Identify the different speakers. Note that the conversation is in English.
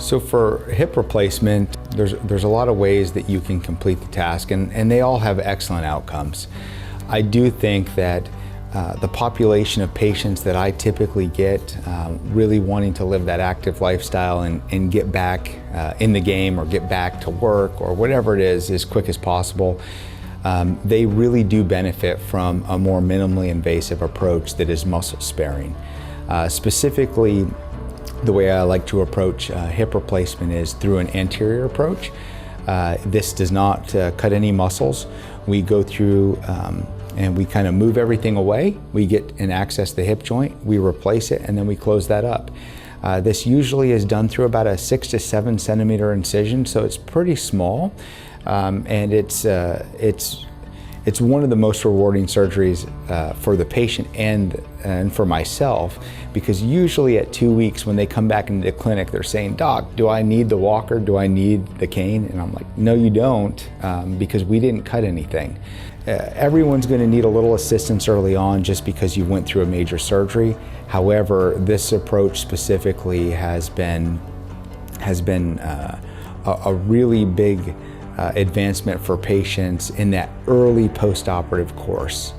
Speaker 1: So for hip replacement, there's a lot of ways that you can complete the task, and they all have excellent outcomes. I do think that the population of patients that I typically get really wanting to live that active lifestyle and get back in the game or get back to work or whatever it is as quick as possible, they really do benefit from a more minimally invasive approach that is muscle sparing. Specifically, the way I like to approach hip replacement is through an anterior approach. This does not cut any muscles. We go through and we kind of move everything away. We get and access the hip joint, we replace it, and then we close that up. This usually is done through about a 6 to 7 centimeter incision, so it's pretty small, and it's one of the most rewarding surgeries for the patient and for myself, because usually at 2 weeks when they come back into the clinic, they're saying, "Doc, do I need the walker? Do I need the cane?" And I'm like, "No, you don't, because we didn't cut anything." Everyone's going to need a little assistance early on just because you went through a major surgery. However, this approach specifically has been a really big advancement for patients in that early post-operative course.